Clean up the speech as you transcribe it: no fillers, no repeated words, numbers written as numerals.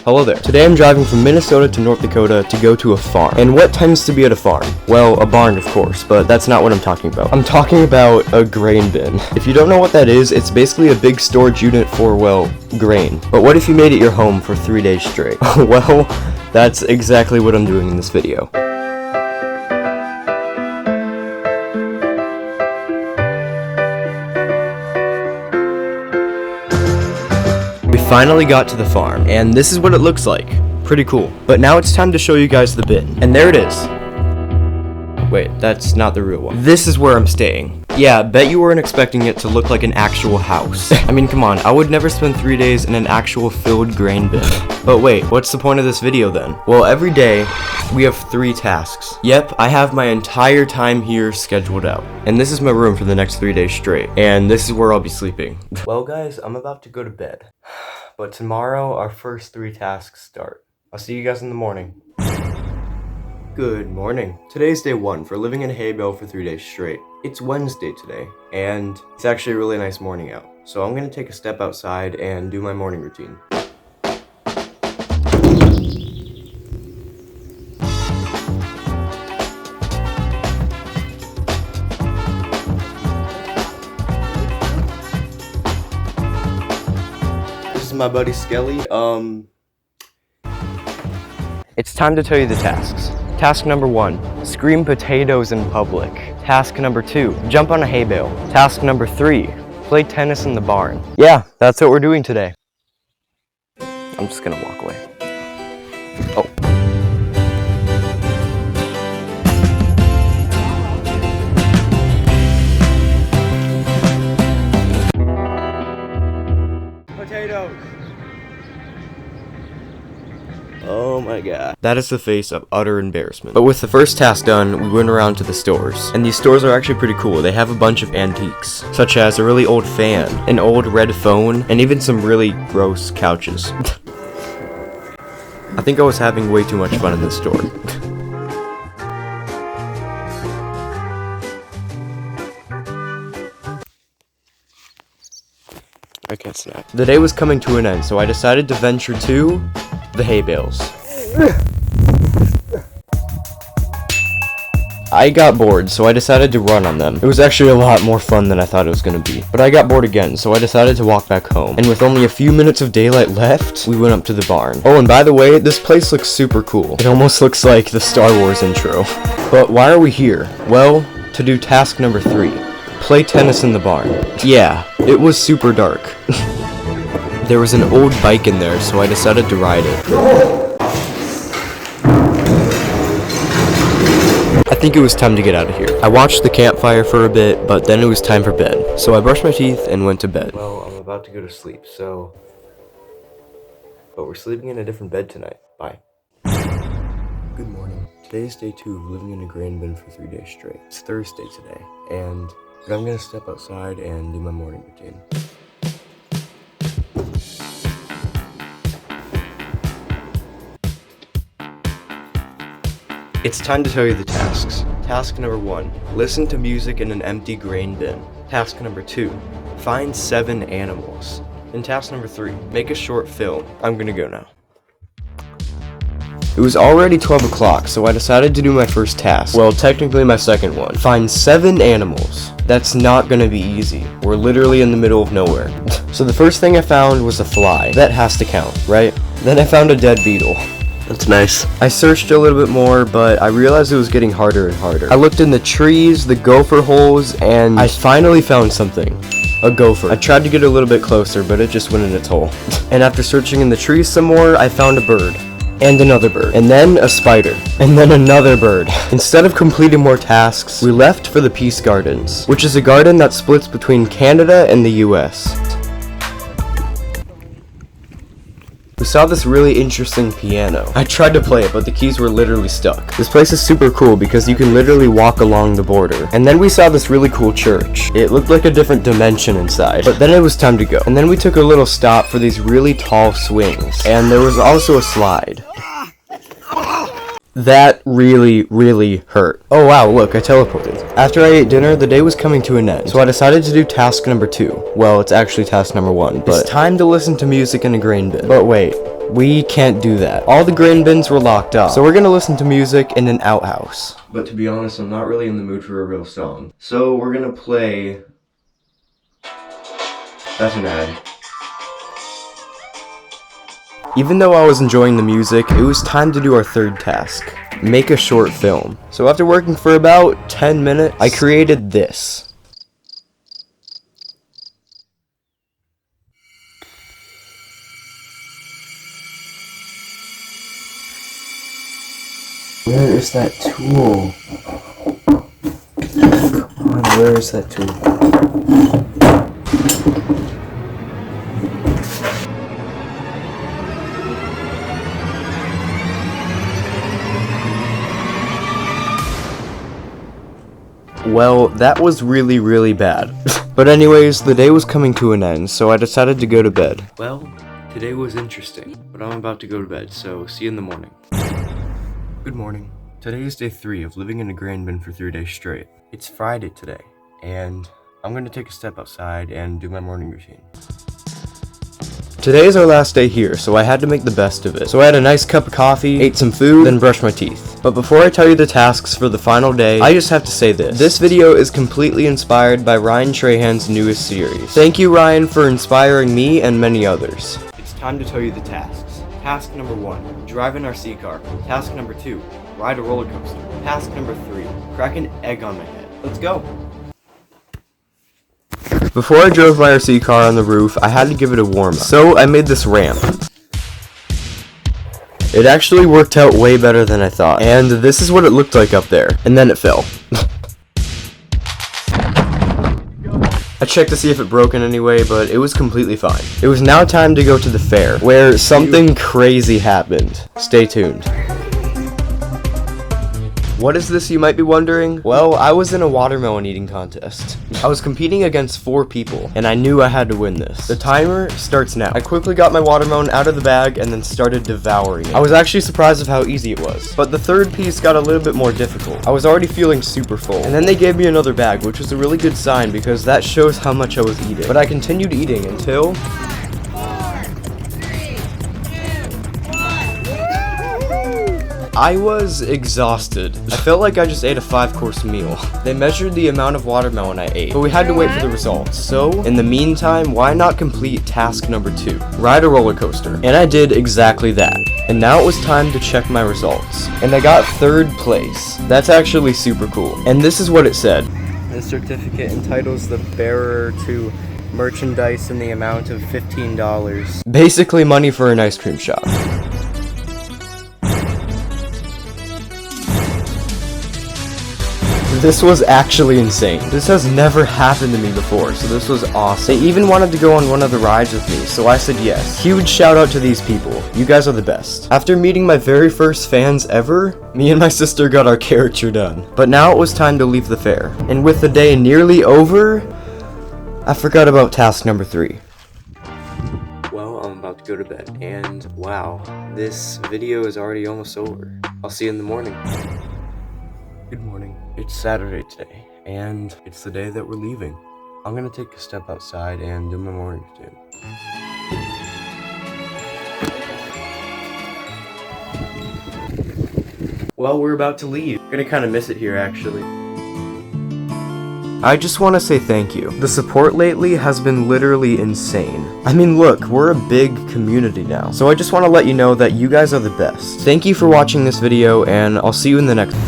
Hello there. Today I'm driving from Minnesota to North Dakota to go to a farm. And what tends to be at a farm? Well, a barn of course, but that's not what I'm talking about. I'm talking about a grain bin. If you don't know what that is, it's basically a big storage unit for, well, grain. But what if you made it your home for 3 days straight? Well, that's exactly what I'm doing in this video. We finally got to the farm, and this is what it looks like. Pretty cool. But now it's time to show you guys the bin. And there it is. Wait, that's not the real one. This is where I'm staying. Yeah, bet you weren't expecting it to look like an actual house. I mean, come on, I would never spend 3 days in an actual filled grain bin. But wait, what's the point of this video then? Well, every day, we have 3 tasks. Yep, I have my entire time here scheduled out. And this is my room for the next 3 days straight. And this is where I'll be sleeping. Well guys, I'm about to go to bed. But tomorrow, our first 3 tasks start. I'll see you guys in the morning. Good morning. Today's day 1 for living in a hay bale for 3 days straight. It's Wednesday today, and it's actually a really nice morning out. So I'm gonna take a step outside and do my morning routine. This is my buddy Skelly. It's time to tell you the tasks. Task number 1, scream potatoes in public. Task number 2, jump on a hay bale. Task number 3, play tennis in the barn. Yeah, that's what we're doing today. I'm just gonna walk away. Oh. Potatoes. Oh my god. That is the face of utter embarrassment. But with the first task done, we went around to the stores. And these stores are actually pretty cool. They have a bunch of antiques, such as a really old fan, an old red phone, and even some really gross couches. I think I was having way too much fun in this store. I can't snap. The day was coming to an end, so I decided to venture to the hay bales. I got bored, so I decided to run on them. It was actually a lot more fun than I thought it was gonna be. But I got bored again, so I decided to walk back home. And with only a few minutes of daylight left, we went up to the barn. Oh, and by the way, this place looks super cool. It almost looks like the Star Wars intro. But why are we here? Well, to do task number 3. Play tennis in the barn. Yeah, it was super dark. There was an old bike in there, so I decided to ride it. I think it was time to get out of here. I watched the campfire for a bit, but then it was time for bed. So I brushed my teeth and went to bed. Well, I'm about to go to sleep, so... But we're sleeping in a different bed tonight. Bye. Good morning. Today is day 2 of living in a grain bin for 3 days straight. It's Thursday today, and I'm gonna step outside and do my morning routine. It's time to tell you the tasks. Task number 1, listen to music in an empty grain bin. Task number 2, find 7 animals. And task number 3, make a short film. I'm gonna go now. It was already 12 o'clock, so I decided to do my first task. Well, technically my second one. Find 7 animals. That's not gonna be easy. We're literally in the middle of nowhere. So the first thing I found was a fly. That has to count, right? Then I found a dead beetle. That's nice. I searched a little bit more, but I realized it was getting harder and harder. I looked in the trees, the gopher holes, and I finally found something. A gopher. I tried to get a little bit closer, but it just went in its hole. And after searching in the trees some more, I found a bird. And another bird. And then a spider. And then another bird. Instead of completing more tasks, we left for the Peace Gardens, which is a garden that splits between Canada and the US. We saw this really interesting piano. I tried to play it, but the keys were literally stuck. This place is super cool because you can literally walk along the border. And then we saw this really cool church. It looked like a different dimension inside. But then it was time to go. And then we took a little stop for these really tall swings. And there was also a slide. That really hurt. Oh wow, look, I teleported. After I ate dinner, the day was coming to an end, so I decided to do task number 2. Well, it's actually task number 1, but it's time to listen to music in a grain bin. But wait, we can't do that. All the grain bins were locked up, so we're gonna listen to music in an outhouse. But to be honest, I'm not really in the mood for a real song. So we're gonna play... That's an ad. Even though I was enjoying the music, it was time to do our third task. Make a short film. So after working for about 10 minutes, I created this. Where is that tool? Come on, where is that tool? Well, that was really bad. But anyways, the day was coming to an end, so I decided to go to bed. Well, today was interesting, but I'm about to go to bed, so see you in the morning. Good morning. Today is day 3 of living in a grain bin for 3 days straight. It's Friday today, and I'm gonna take a step outside and do my morning routine. Today is our last day here, so I had to make the best of it. So I had a nice cup of coffee, ate some food, then brushed my teeth. But before I tell you the tasks for the final day, I just have to say this. This video is completely inspired by Ryan Trahan's newest series. Thank you, Ryan, for inspiring me and many others. It's time to tell you the tasks. Task number 1, drive an RC car. Task number 2, ride a roller coaster. Task number 3, crack an egg on my head. Let's go. Before I drove my RC car on the roof, I had to give it a warm-up. So I made this ramp. It actually worked out way better than I thought. And this is what it looked like up there. And then it fell. I checked to see if it broke in any way, but it was completely fine. It was now time to go to the fair, where something crazy happened. Stay tuned. What is this, you might be wondering? Well, I was in a watermelon eating contest. I was competing against 4 people, and I knew I had to win this. The timer starts now. I quickly got my watermelon out of the bag and then started devouring it. I was actually surprised of how easy it was. But the third piece got a little bit more difficult. I was already feeling super full. And then they gave me another bag, which was a really good sign because that shows how much I was eating. But I continued eating until... I was exhausted. I felt like I just ate a 5-course meal. They measured the amount of watermelon I ate, but we had to wait for the results. So, in the meantime, why not complete task number 2? Ride a roller coaster. And I did exactly that. And now it was time to check my results. And I got 3rd place. That's actually super cool. And this is what it said. The certificate entitles the bearer to merchandise in the amount of $15. Basically money for an ice cream shop. This was actually insane. This has never happened to me before, so this was awesome. They even wanted to go on one of the rides with me, so I said yes. Huge shout out to these people. You guys are the best. After meeting my very first fans ever, me and my sister got our caricature done. But now it was time to leave the fair. And with the day nearly over, I forgot about task number 3. Well, I'm about to go to bed, and wow, this video is already almost over. I'll see you in the morning. Good morning. It's Saturday today, and it's the day that we're leaving. I'm gonna take a step outside and do my morning routine. Well, we're about to leave. I'm gonna kind of miss it here, actually. I just want to say thank you. The support lately has been literally insane. I mean, look, we're a big community now, so I just want to let you know that you guys are the best. Thank you for watching this video, and I'll see you in the next one.